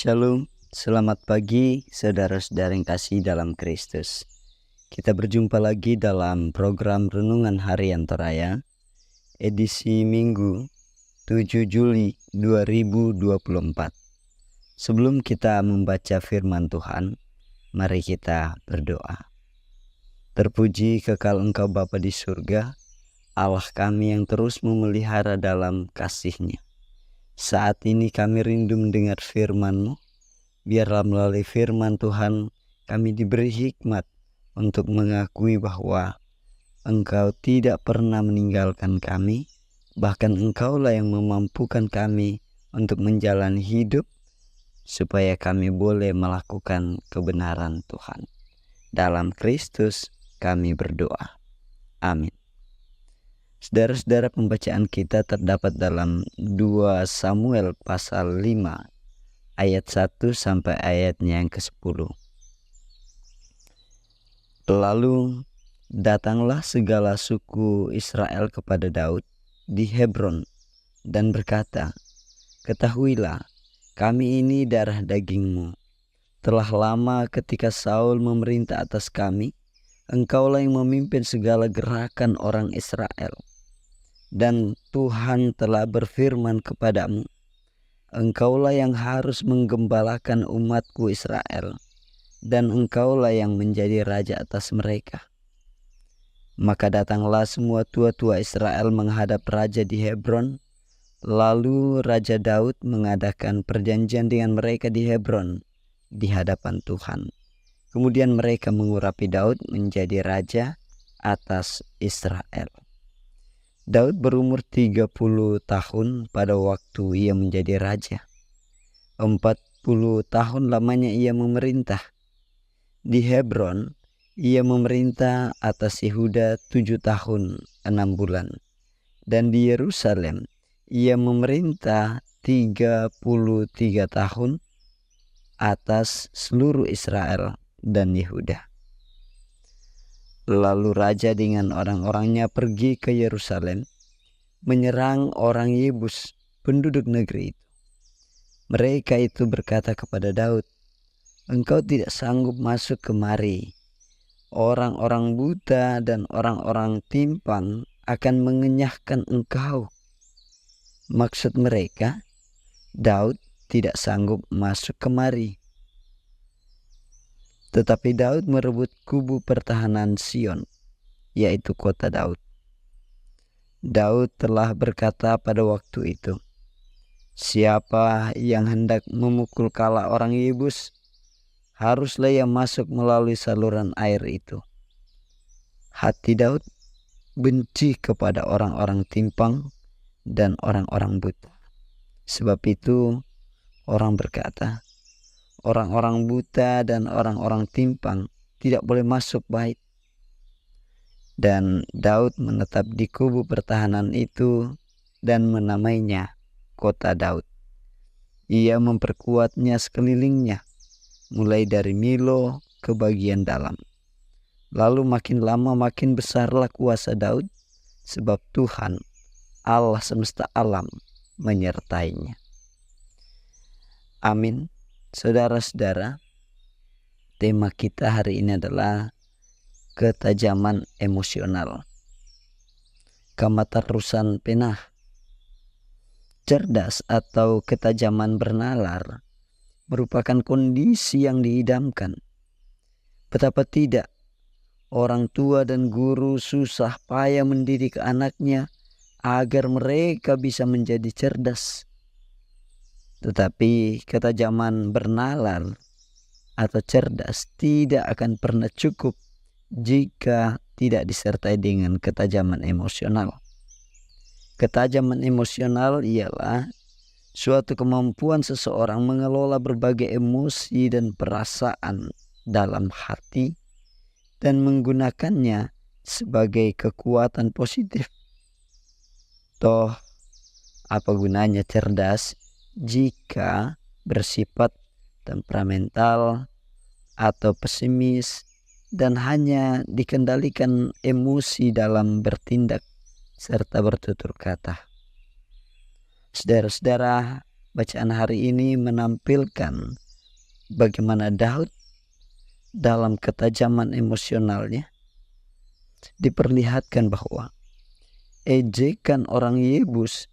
Shalom, selamat pagi saudara-saudara yang kasih dalam Kristus. Kita berjumpa lagi dalam program Renungan Harian Toraya, edisi Minggu 7 Juli 2024. Sebelum kita membaca firman Tuhan, mari kita berdoa. Terpuji kekal Engkau Bapa di surga, Allah kami yang terus memelihara dalam kasih-Nya. Saat ini kami rindu mendengar firman-Mu. Biarlah melalui firman Tuhan kami diberi hikmat untuk mengakui bahwa Engkau tidak pernah meninggalkan kami. Bahkan Engkaulah yang memampukan kami untuk menjalani hidup supaya kami boleh melakukan kebenaran Tuhan. Dalam Kristus kami berdoa. Amin. Saudara-saudara, pembacaan kita terdapat dalam 2 Samuel pasal 5 ayat 1 sampai ayatnya yang ke-10. Lalu datanglah segala suku Israel kepada Daud di Hebron dan berkata, "Ketahuilah, kami ini darah dagingmu. Telah lama ketika Saul memerintah atas kami, engkaulah yang memimpin segala gerakan orang Israel. Dan Tuhan telah berfirman kepadamu, engkaulah yang harus menggembalakan umatku Israel, dan engkaulah yang menjadi raja atas mereka." Maka datanglah semua tua-tua Israel menghadap raja di Hebron. Lalu Raja Daud mengadakan perjanjian dengan mereka di Hebron di hadapan Tuhan. Kemudian mereka mengurapi Daud menjadi raja atas Israel. Daud berumur 30 tahun pada waktu ia menjadi raja. 40 tahun lamanya ia memerintah. Di Hebron, ia memerintah atas Yehuda 7 tahun 6 bulan. Dan di Yerusalem, ia memerintah 33 tahun atas seluruh Israel dan Yehuda. Lalu raja dengan orang-orangnya pergi ke Yerusalem, menyerang orang Yebus, penduduk negeri itu. Mereka itu berkata kepada Daud, "Engkau tidak sanggup masuk kemari. Orang-orang buta dan orang-orang timpang akan mengenyahkan engkau." Maksud mereka, Daud tidak sanggup masuk kemari. Tetapi Daud merebut kubu pertahanan Sion, yaitu kota Daud. Daud telah berkata pada waktu itu, "Siapa yang hendak memukul kala orang Yebus, haruslah ia masuk melalui saluran air itu." Hati Daud benci kepada orang-orang timpang dan orang-orang buta. Sebab itu orang berkata, orang-orang buta dan orang-orang timpang tidak boleh masuk bait. Dan Daud menetap di kubu pertahanan itu dan menamainya kota Daud. Ia memperkuatnya sekelilingnya, mulai dari Milo ke bagian dalam. Lalu makin lama makin besarlah kuasa Daud, sebab Tuhan, Allah semesta alam, menyertainya. Amin. Saudara-saudara, tema kita hari ini adalah ketajaman emosional. Kamatarusan penah. Cerdas atau ketajaman bernalar merupakan kondisi yang diidamkan. Betapa tidak orang tua dan guru susah payah mendidik anaknya agar mereka bisa menjadi cerdas. Tetapi ketajaman bernalar atau cerdas tidak akan pernah cukup jika tidak disertai dengan ketajaman emosional. Ketajaman emosional ialah suatu kemampuan seseorang mengelola berbagai emosi dan perasaan dalam hati dan menggunakannya sebagai kekuatan positif. Toh, apa gunanya cerdas jika bersifat temperamental atau pesimis dan hanya dikendalikan emosi dalam bertindak serta bertutur kata? Saudara-saudara, bacaan hari ini menampilkan bagaimana Daud dalam ketajaman emosionalnya diperlihatkan bahwa ejekan orang Yebus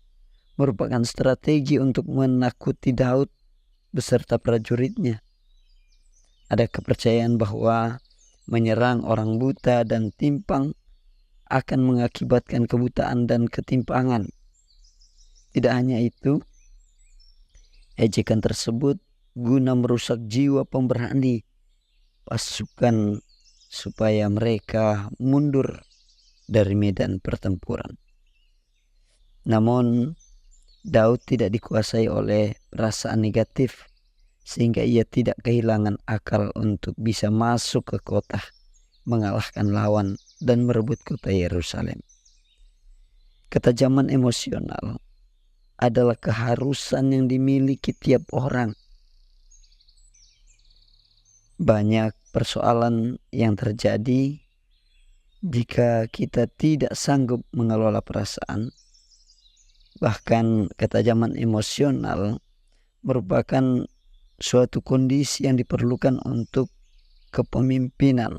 merupakan strategi untuk menakuti Daud beserta prajuritnya. Ada kepercayaan bahwa menyerang orang buta dan timpang akan mengakibatkan kebutaan dan ketimpangan. Tidak hanya itu, ejekan tersebut guna merusak jiwa pemberani pasukan supaya mereka mundur dari medan pertempuran. Namun Daud tidak dikuasai oleh perasaan negatif sehingga ia tidak kehilangan akal untuk bisa masuk ke kota, mengalahkan lawan dan merebut kota Yerusalem. Ketajaman emosional adalah keharusan yang dimiliki tiap orang. Banyak persoalan yang terjadi jika kita tidak sanggup mengelola perasaan. Bahkan ketajaman emosional merupakan suatu kondisi yang diperlukan untuk kepemimpinan.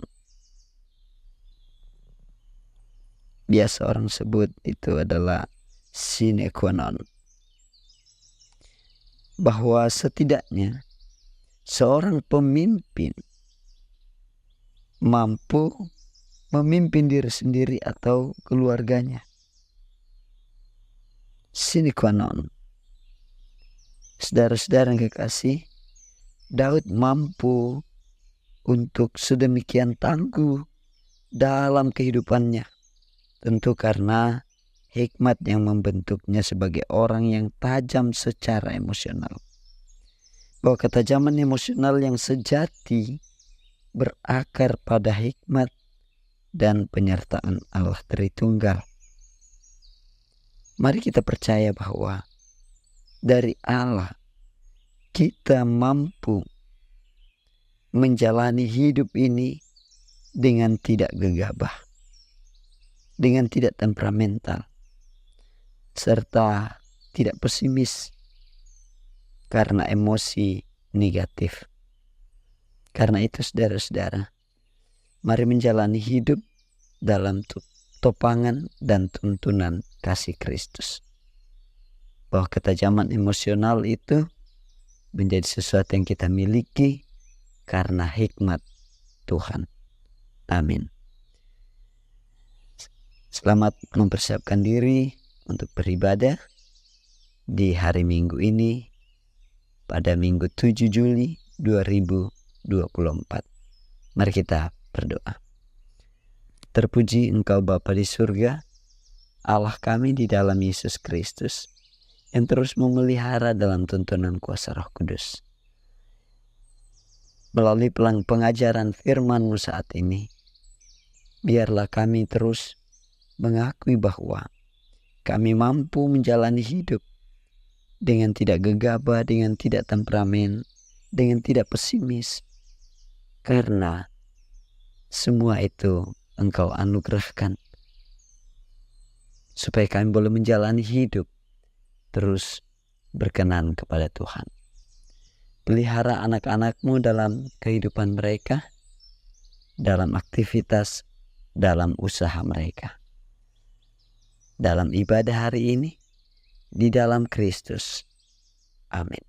Biasa orang sebut itu adalah sine qua non. Bahwa setidaknya seorang pemimpin mampu memimpin diri sendiri atau keluarganya. Sine qua non. Saudara-saudara yang kekasih, Daud mampu untuk sedemikian tangguh dalam kehidupannya. Tentu karena hikmat yang membentuknya sebagai orang yang tajam secara emosional. Bahwa ketajaman emosional yang sejati berakar pada hikmat dan penyertaan Allah Tritunggal. Mari kita percaya bahwa dari Allah kita mampu menjalani hidup ini dengan tidak gegabah, dengan tidak temperamental, serta tidak pesimis karena emosi negatif. Karena itu saudara-saudara, mari menjalani hidup dalam topangan dan tuntunan kasih Kristus. Bahwa ketajaman emosional itu menjadi sesuatu yang kita miliki karena hikmat Tuhan. Amin. Selamat mempersiapkan diri untuk beribadah di hari Minggu ini pada Minggu 7 Juli 2024. Mari kita berdoa. Terpuji Engkau Bapa di surga, Allah kami di dalam Yesus Kristus, yang terus memelihara dalam tuntunan kuasa Roh Kudus. Melalui pengajaran firman-Mu saat ini, biarlah kami terus mengakui bahwa kami mampu menjalani hidup dengan tidak gegabah, dengan tidak temperamen, dengan tidak pesimis. Karena semua itu Engkau anugerahkan supaya kami boleh menjalani hidup terus berkenan kepada Tuhan. Pelihara anak-anak-Mu dalam kehidupan mereka, dalam aktivitas, dalam usaha mereka. Dalam ibadah hari ini, di dalam Kristus. Amin.